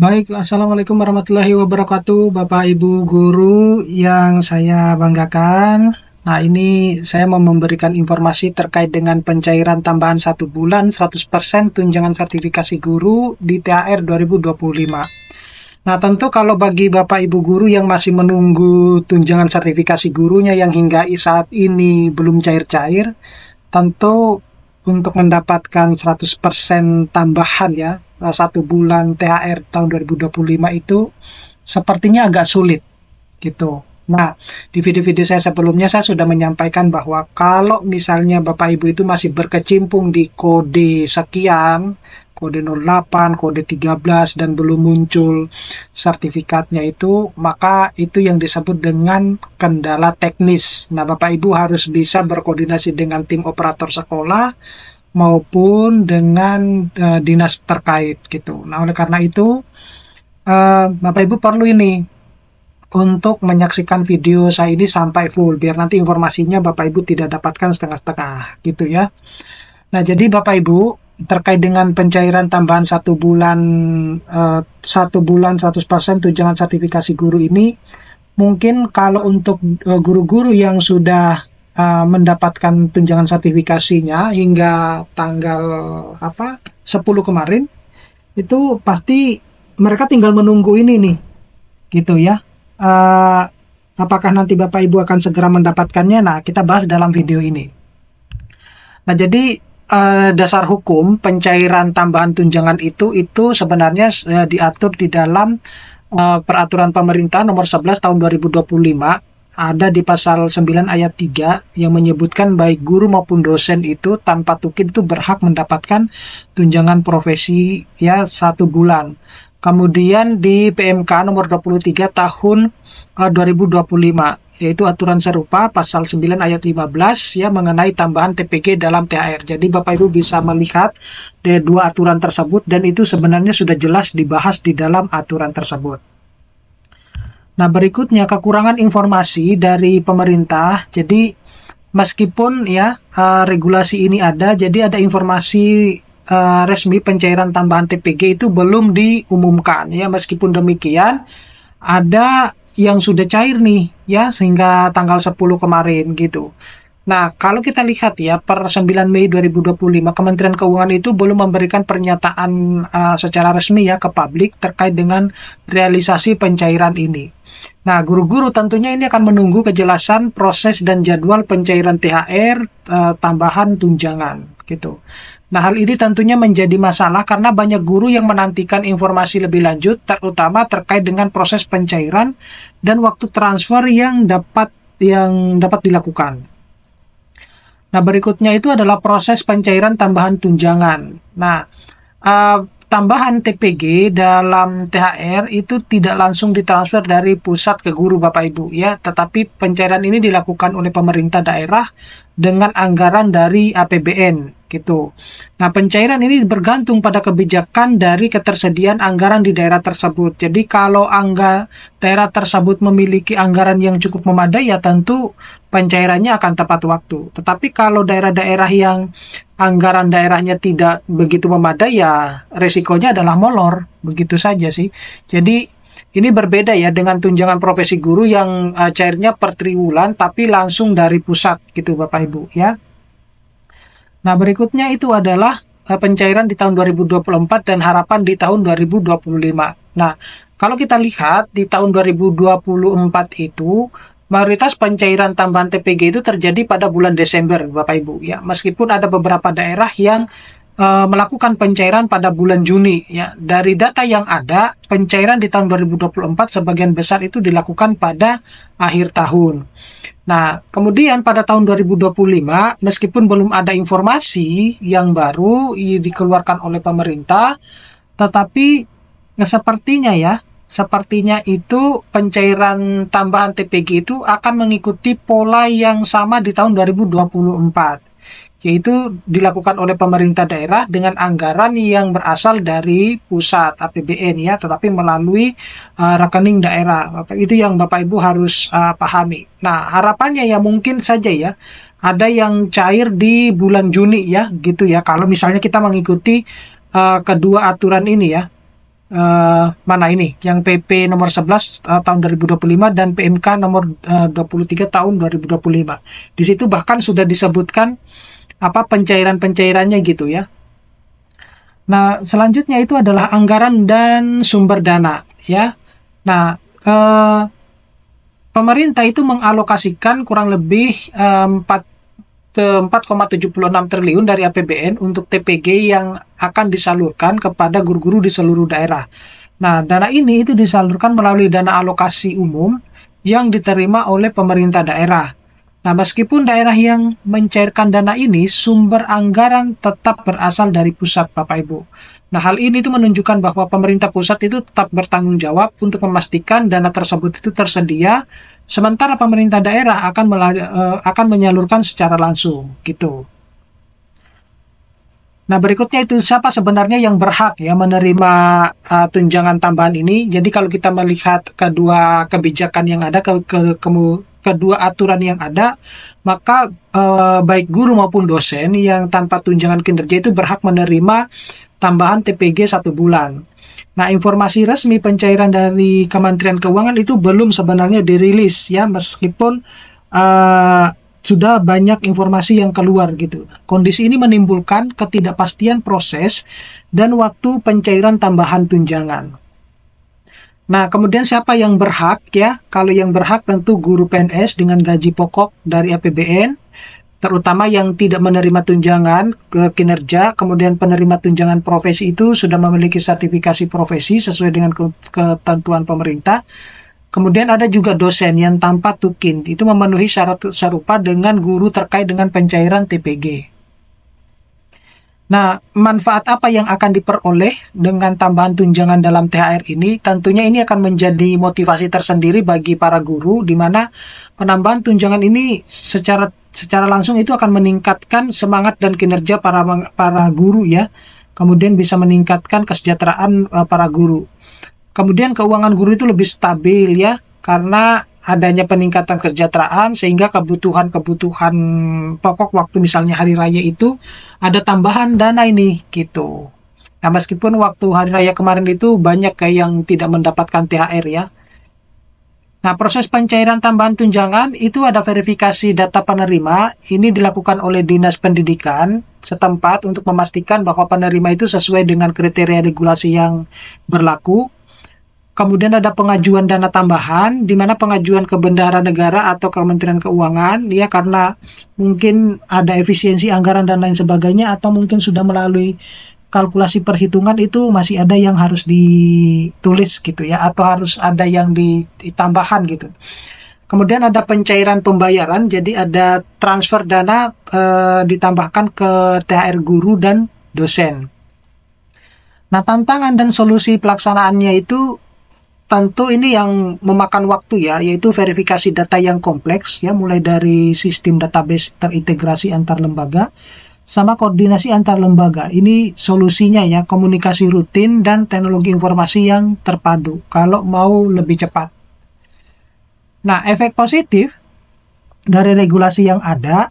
Baik, Assalamualaikum warahmatullahi wabarakatuh, Bapak Ibu guru yang saya banggakan. Nah, ini saya mau memberikan informasi terkait dengan pencairan tambahan 1 bulan 100% tunjangan sertifikasi guru di THR 2025. Nah, tentu kalau bagi Bapak Ibu guru yang masih menunggu tunjangan sertifikasi gurunya yang hingga saat ini belum cair-cair, tentu untuk mendapatkan 100% tambahan ya, 1 bulan THR tahun 2025 itu sepertinya agak sulit gitu. Nah, di video-video saya sebelumnya saya sudah menyampaikan bahwa kalau misalnya Bapak Ibu itu masih berkecimpung di kode sekian, kode 08, kode 13 dan belum muncul sertifikatnya itu, maka itu yang disebut dengan kendala teknis. Nah, Bapak Ibu harus bisa berkoordinasi dengan tim operator sekolah maupun dengan dinas terkait gitu. Nah, oleh karena itu Bapak Ibu perlu ini untuk menyaksikan video saya ini sampai full biar nanti informasinya Bapak Ibu tidak dapatkan setengah-setengah gitu ya. Nah, jadi Bapak Ibu terkait dengan pencairan tambahan 1 bulan 100% tunjangan sertifikasi guru ini, mungkin kalau untuk guru-guru yang sudah mendapatkan tunjangan sertifikasinya hingga tanggal 10 kemarin, itu pasti mereka tinggal menunggu ini nih gitu ya. Eh, Apakah nanti Bapak Ibu akan segera mendapatkannya? Nah, kita bahas dalam video ini. Nah, jadi dasar hukum pencairan tambahan tunjangan itu sebenarnya diatur di dalam peraturan pemerintah nomor 11 tahun 2025, ada di pasal 9 ayat 3 yang menyebutkan baik guru maupun dosen itu tanpa tukir itu berhak mendapatkan tunjangan profesi ya 1 bulan. Kemudian di PMK nomor 23 tahun 2025, yaitu aturan serupa pasal 9 ayat 15 ya mengenai tambahan TPG dalam THR. Jadi Bapak Ibu bisa melihat dua aturan tersebut dan itu sebenarnya sudah jelas dibahas di dalam aturan tersebut. Nah, berikutnya kekurangan informasi dari pemerintah. Jadi meskipun ya regulasi ini ada, jadi ada informasi resmi pencairan tambahan TPG itu belum diumumkan ya. Meskipun demikian ada yang sudah cair nih ya sehingga tanggal 10 kemarin gitu. Nah, kalau kita lihat ya per 9 Mei 2025 Kementerian Keuangan itu belum memberikan pernyataan secara resmi ya ke publik terkait dengan realisasi pencairan ini. Nah, guru-guru tentunya ini akan menunggu kejelasan proses dan jadwal pencairan THR tambahan tunjangan gitu. Nah, hal ini tentunya menjadi masalah karena banyak guru yang menantikan informasi lebih lanjut, terutama terkait dengan proses pencairan dan waktu transfer yang dapat dilakukan. Nah, berikutnya itu adalah proses pencairan tambahan tunjangan. Nah, uh, tambahan TPG dalam THR itu tidak langsung ditransfer dari pusat ke guru Bapak Ibu ya, tetapi pencairan ini dilakukan oleh pemerintah daerah dengan anggaran dari APBN gitu. Nah, pencairan ini bergantung pada kebijakan dari ketersediaan anggaran di daerah tersebut. Jadi kalau daerah tersebut memiliki anggaran yang cukup memadai ya tentu pencairannya akan tepat waktu. Tetapi kalau daerah-daerah yang anggaran daerahnya tidak begitu memadai ya resikonya adalah molor. Begitu saja sih. Jadi ini berbeda ya dengan tunjangan profesi guru yang cairnya per triwulan tapi langsung dari pusat gitu Bapak Ibu ya. Nah, berikutnya itu adalah pencairan di tahun 2024 dan harapan di tahun 2025. Nah, kalau kita lihat di tahun 2024 itu mayoritas pencairan tambahan TPG itu terjadi pada bulan Desember, Bapak Ibu ya. Meskipun ada beberapa daerah yang melakukan pencairan pada bulan Juni ya. Dari data yang ada, pencairan di tahun 2024 sebagian besar itu dilakukan pada akhir tahun. Nah, kemudian pada tahun 2025, meskipun belum ada informasi yang baru dikeluarkan oleh pemerintah, tetapi sepertinya itu pencairan tambahan TPG itu akan mengikuti pola yang sama di tahun 2024. Yaitu dilakukan oleh pemerintah daerah dengan anggaran yang berasal dari pusat APBN ya, tetapi melalui rekening daerah. Itu yang Bapak Ibu harus pahami. Nah, harapannya ya mungkin saja ya ada yang cair di bulan Juni ya, gitu ya. Kalau misalnya kita mengikuti kedua aturan ini ya. mana ini, yang PP nomor 11 tahun 2025 dan PMK nomor 23 tahun 2025. Di situ bahkan sudah disebutkan apa pencairan-pencairannya gitu ya. Nah, selanjutnya itu adalah anggaran dan sumber dana ya. Nah, pemerintah itu mengalokasikan kurang lebih 4,76 triliun dari APBN untuk TPG yang akan disalurkan kepada guru-guru di seluruh daerah. Nah, dana ini itu disalurkan melalui dana alokasi umum yang diterima oleh pemerintah daerah. Nah, meskipun daerah yang mencairkan dana ini, sumber anggaran tetap berasal dari pusat, Bapak Ibu. Nah, hal ini itu menunjukkan bahwa pemerintah pusat itu tetap bertanggung jawab untuk memastikan dana tersebut itu tersedia, sementara pemerintah daerah akan menyalurkan secara langsung, gitu. Nah, berikutnya itu siapa sebenarnya yang berhak ya menerima tunjangan tambahan ini. Jadi kalau kita melihat kedua kebijakan yang ada, kedua aturan yang ada, maka baik guru maupun dosen yang tanpa tunjangan kinerja itu berhak menerima tambahan TPG 1 bulan. Nah, informasi resmi pencairan dari Kementerian Keuangan itu belum sebenarnya dirilis ya, meskipun sudah banyak informasi yang keluar gitu. Kondisi ini menimbulkan ketidakpastian proses dan waktu pencairan tambahan tunjangan. Nah, kemudian siapa yang berhak ya? Kalau yang berhak tentu guru PNS dengan gaji pokok dari APBN, terutama yang tidak menerima tunjangan ke kinerja, kemudian penerima tunjangan profesi itu sudah memiliki sertifikasi profesi sesuai dengan ketentuan pemerintah. Kemudian ada juga dosen yang tanpa tukin, itu memenuhi syarat serupa dengan guru terkait dengan pencairan TPG. Nah, manfaat apa yang akan diperoleh dengan tambahan tunjangan dalam THR ini? Tentunya ini akan menjadi motivasi tersendiri bagi para guru, di mana penambahan tunjangan ini secara langsung itu akan meningkatkan semangat dan kinerja para guru ya. Kemudian bisa meningkatkan kesejahteraan para guru. Kemudian keuangan guru itu lebih stabil ya, karena adanya peningkatan kesejahteraan sehingga kebutuhan-kebutuhan pokok waktu misalnya hari raya itu ada tambahan dana ini gitu. Nah, meskipun waktu hari raya kemarin itu banyak kayak yang tidak mendapatkan THR ya. Nah, proses pencairan tambahan tunjangan itu ada verifikasi data penerima. Ini dilakukan oleh Dinas Pendidikan setempat untuk memastikan bahwa penerima itu sesuai dengan kriteria regulasi yang berlaku. Kemudian ada pengajuan dana tambahan, di mana pengajuan ke Bendahara Negara atau Kementerian Keuangan, ya karena mungkin ada efisiensi anggaran dan lain sebagainya, atau mungkin sudah melalui kalkulasi perhitungan itu masih ada yang harus ditulis gitu ya, atau harus ada yang ditambahkan gitu. Kemudian ada pencairan pembayaran, jadi ada transfer dana ditambahkan ke THR guru dan dosen. Nah, tantangan dan solusi pelaksanaannya itu tentu ini yang memakan waktu ya, yaitu verifikasi data yang kompleks ya, mulai dari sistem database terintegrasi antar lembaga sama koordinasi antar lembaga. Ini solusinya ya, komunikasi rutin dan teknologi informasi yang terpadu kalau mau lebih cepat. Nah, efek positif dari regulasi yang ada,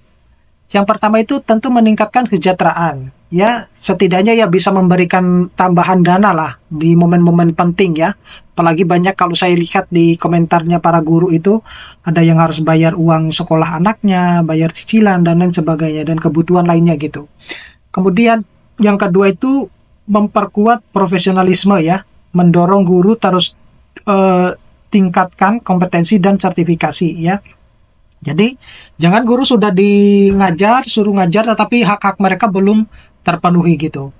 yang pertama itu tentu meningkatkan kesejahteraan. Ya, setidaknya ya bisa memberikan tambahan dana lah di momen-momen penting ya. Apalagi banyak kalau saya lihat di komentarnya para guru itu, ada yang harus bayar uang sekolah anaknya, bayar cicilan, dan lain sebagainya, dan kebutuhan lainnya gitu. Kemudian yang kedua itu memperkuat profesionalisme ya, mendorong guru terus tingkatkan kompetensi dan sertifikasi ya. Jadi jangan guru sudah suruh ngajar, tetapi hak-hak mereka belum terpenuhi gitu.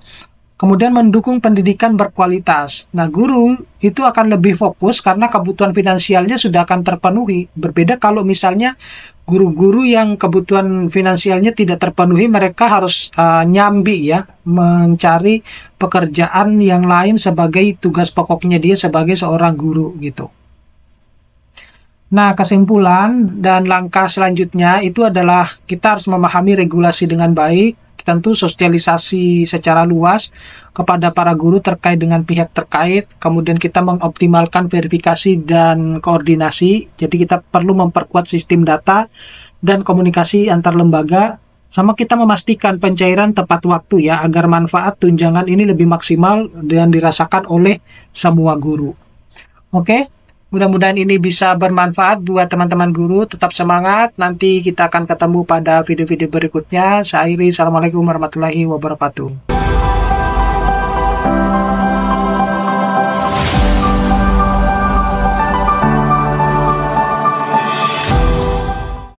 Kemudian mendukung pendidikan berkualitas. Nah, guru itu akan lebih fokus karena kebutuhan finansialnya sudah akan terpenuhi. Berbeda kalau misalnya guru-guru yang kebutuhan finansialnya tidak terpenuhi, mereka harus nyambi ya, mencari pekerjaan yang lain sebagai tugas pokoknya dia sebagai seorang guru gitu. Nah, kesimpulan dan langkah selanjutnya itu adalah kita harus memahami regulasi dengan baik, tentu sosialisasi secara luas kepada para guru terkait dengan pihak terkait, kemudian kita mengoptimalkan verifikasi dan koordinasi, jadi kita perlu memperkuat sistem data dan komunikasi antar lembaga, Sama kita memastikan pencairan tepat waktu ya, agar manfaat tunjangan ini lebih maksimal dan dirasakan oleh semua guru. Oke, mudah-mudahan ini bisa bermanfaat buat teman-teman guru. Tetap semangat, nanti kita akan ketemu pada video-video berikutnya. Saya Iri, Assalamualaikum warahmatullahi wabarakatuh.